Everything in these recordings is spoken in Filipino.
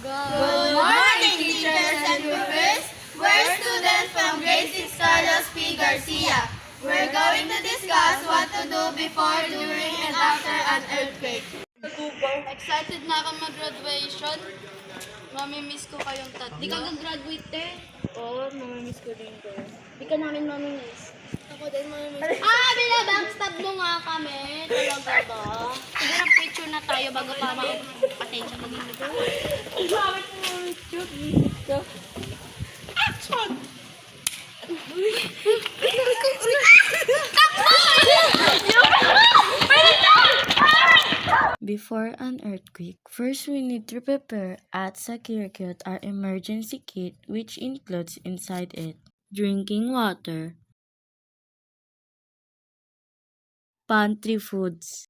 Good morning, teachers and groupies. We're students from grade 6 Carlos P. Garcia. We're going to discuss what to do before, during, and after an earthquake. Excited na ako mag-graduation. Mamimiss ko kayong Di ka mag-graduate, te? Oo, mamamiss ko din ko. Di ka namin mamimiss. Ako din mamamiss. Backstab mo nga kami. Talaga ba? Siguro picture na tayo bago pa mag-attention ko dito. Bakit mo Action! Before an earthquake, first we need to prepare at secure our emergency kit, which includes inside it drinking water, pantry foods,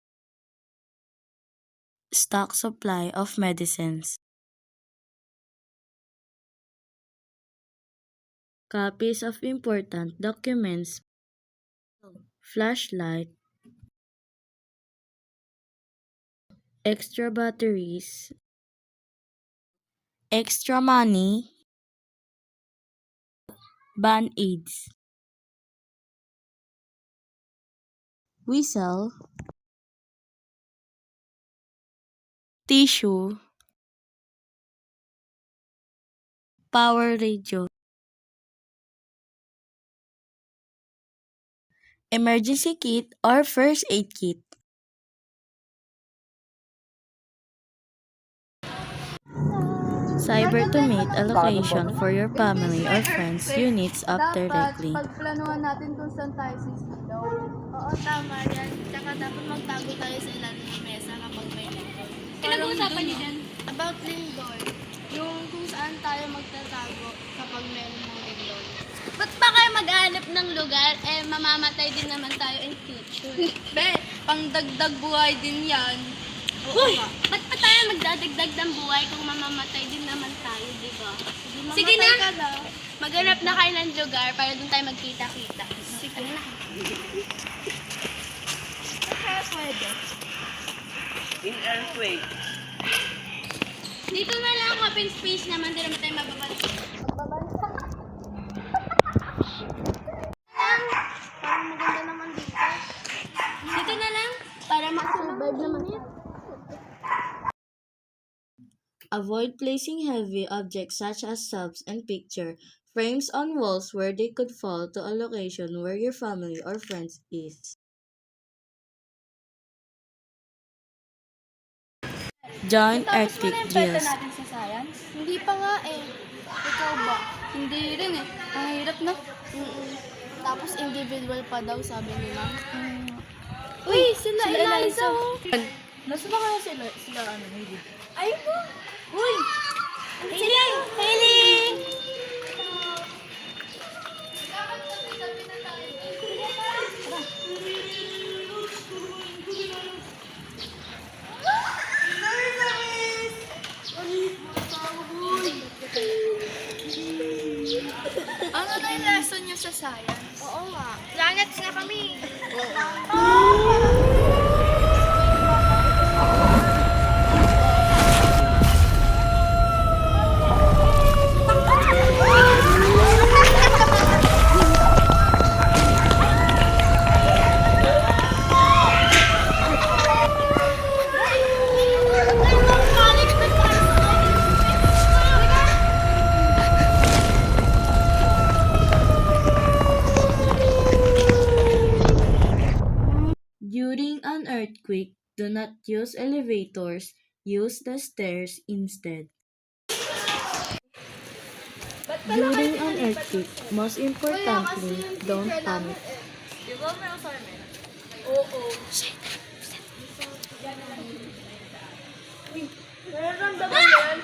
stock supply of medicines, copies of important documents, flashlight, extra batteries, extra money, band-aids, whistle, tissue, power radio, emergency kit or first aid kit. Cyber to meet a location for your family or friends you needs up directly. Pagplanuhan natin kung saan tayo sisigaw. Oo, tama yan. Tsaka dapat magtago tayo sa ilalim ng mesa kapag may lindol. Pinag-uusapan niyo dyan? About lindol. Yung kung saan tayo magtatago kapag meron ng lindol. Ba't pa kayo mag-aanap ng lugar? Mamamatay din naman tayo in future. Be, pangdagdag buhay din yan. Uy! Ba't pa tayo magdadagdag ng buhay kung mamamatay din naman tayo, di ba? Sige na! Maghanap na kayo ng lugar para doon tayo magkita-kita. Sige na. Kaya pwede. In earthquake. Dito na lang, open space naman, di naman tayo mababansa. Parang maganda naman dito. Dito na lang, para makasurvive naman yan. Avoid placing heavy objects such as shelves and picture frames on walls where they could fall to a location where your family or friends is. Joint earthquake drills. natin sa science? Hindi pa nga eh. Ikaw ba? Hindi rin eh. Ang hirap na. Tapos individual pa daw sabi nila. Uy, sila Eliza. Nasaan na kaya sila Hailey? Ayun po. Uy! Hailey! Hailey! Ano na yung lesson nyo sa science? Oo nga. Planets na kami. During an earthquake, do not use elevators, use the stairs instead. During an earthquake, most importantly, don't panic. Di ba may assignment? Oo. Nararamdaman mo yan?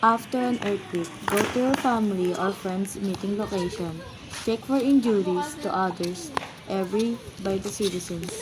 After an earthquake, go to your family or friends' meeting location. Check for injuries to others by the citizens.